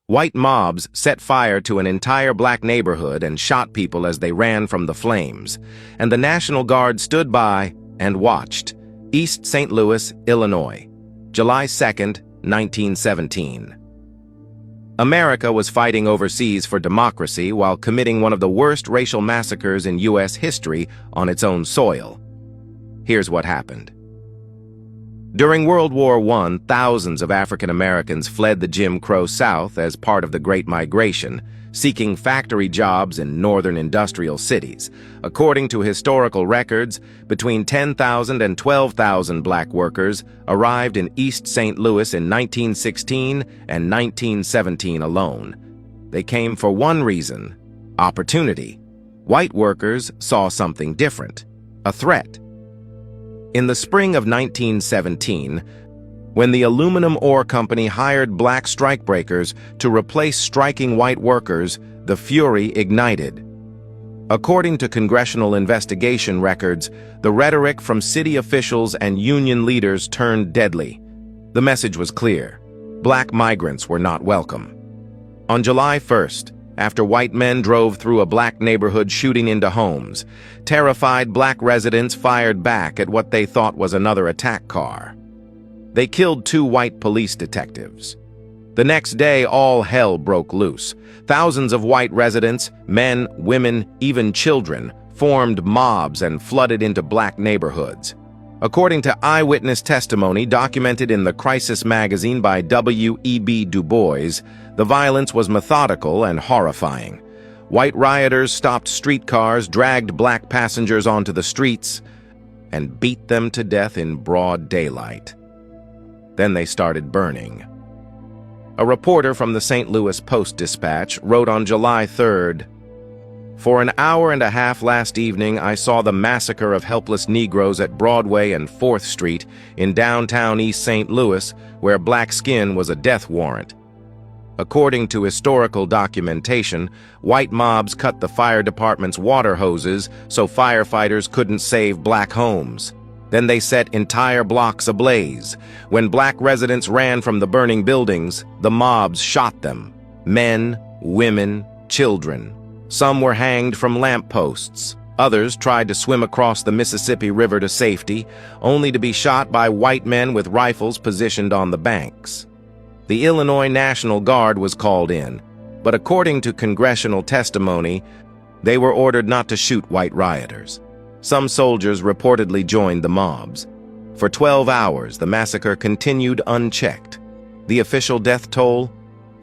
White mobs set fire to an entire black neighborhood and shot people as they ran from the flames, and the National Guard stood by and watched. East St. Louis, Illinois, July 2nd, 1917. America was fighting overseas for democracy while committing one of the worst racial massacres in U.S. history on its own soil. Here's what happened. During World War I, thousands of African Americans fled the Jim Crow South as part of the Great Migration, seeking factory jobs in northern industrial cities. According to historical records, between 10,000 and 12,000 black workers arrived in East St. Louis in 1916 and 1917 alone. They came for one reason: opportunity. White workers saw something different: a threat. In the spring of 1917, when the aluminum ore company hired black strikebreakers to replace striking white workers, the fury ignited. According to congressional investigation records, the rhetoric from city officials and union leaders turned deadly. The message was clear: black migrants were not welcome. On July 1st, after white men drove through a black neighborhood shooting into homes, terrified black residents fired back at what they thought was another attack car. They killed 2 white police detectives. The next day, all hell broke loose. Thousands of white residents, men, women, even children, formed mobs and flooded into black neighborhoods. According to eyewitness testimony documented in the Crisis magazine by W.E.B. Du Bois, the violence was methodical and horrifying. White rioters stopped streetcars, dragged black passengers onto the streets, and beat them to death in broad daylight. Then they started burning. A reporter from the St. Louis Post-Dispatch wrote on July 3rd, "For an hour and a half last evening, I saw the massacre of helpless Negroes at Broadway and 4th Street in downtown East St. Louis, where black skin was a death warrant." According to historical documentation, white mobs cut the fire department's water hoses so firefighters couldn't save black homes. Then they set entire blocks ablaze. When black residents ran from the burning buildings, the mobs shot them: men, women, children. Some were hanged from lampposts. Others tried to swim across the Mississippi River to safety, only to be shot by white men with rifles positioned on the banks. The Illinois National Guard was called in, but according to congressional testimony, they were ordered not to shoot white rioters. Some soldiers reportedly joined the mobs. For 12 hours, the massacre continued unchecked. The official death toll?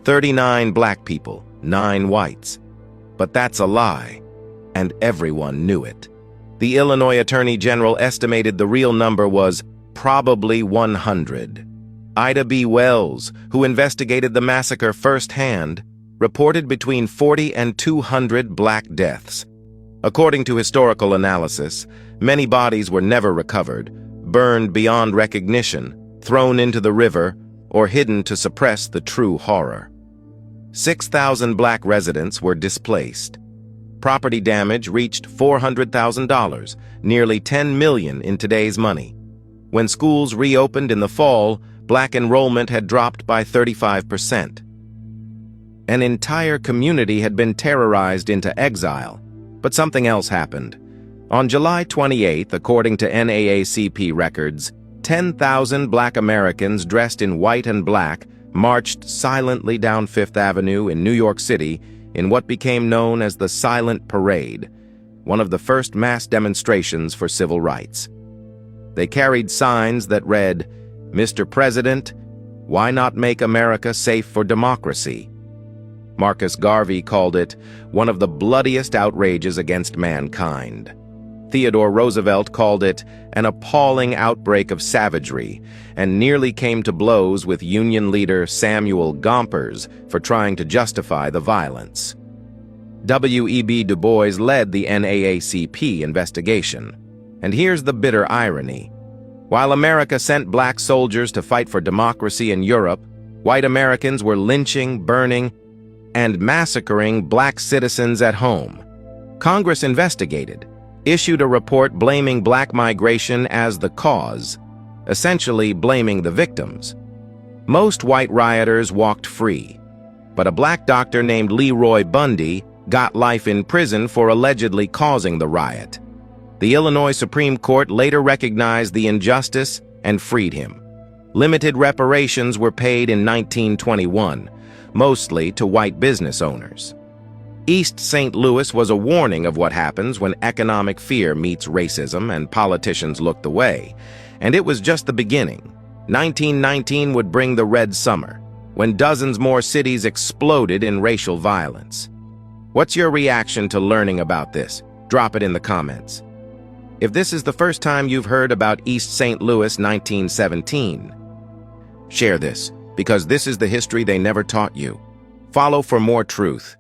39 black people, 9 whites. But that's a lie, and everyone knew it. The Illinois Attorney General estimated the real number was probably 100. Ida B. Wells, who investigated the massacre firsthand, reported between 40 and 200 black deaths. According to historical analysis, many bodies were never recovered, burned beyond recognition, thrown into the river, or hidden to suppress the true horror. 6,000 black residents were displaced. Property damage reached $400,000, nearly $10 million in today's money. When schools reopened in the fall, black enrollment had dropped by 35%. An entire community had been terrorized into exile, but something else happened. On July 28th, according to NAACP records, 10,000 black Americans dressed in white and black marched silently down Fifth Avenue in New York City in what became known as the Silent Parade, one of the first mass demonstrations for civil rights. They carried signs that read, "Mr. President, why not make America safe for democracy?" Marcus Garvey called it one of the bloodiest outrages against mankind. Theodore Roosevelt called it an appalling outbreak of savagery and nearly came to blows with Union leader Samuel Gompers for trying to justify the violence. W.E.B. Du Bois led the NAACP investigation. And here's the bitter irony. While America sent black soldiers to fight for democracy in Europe, white Americans were lynching, burning, and massacring black citizens at home. Congress investigated, issued a report blaming black migration as the cause, essentially blaming the victims. Most white rioters walked free. but a black doctor named Leroy Bundy got life in prison for allegedly causing the riot. The Illinois Supreme Court later recognized the injustice and freed him. Limited reparations were paid in 1921, mostly to white business owners. East St. Louis was a warning of what happens when economic fear meets racism and politicians look the way, and it was just the beginning. 1919 would bring the Red Summer, when dozens more cities exploded in racial violence. What's your reaction to learning about this? Drop it in the comments. If this is the first time you've heard about East St. Louis 1917, share this, because this is the history they never taught you. Follow for more truth.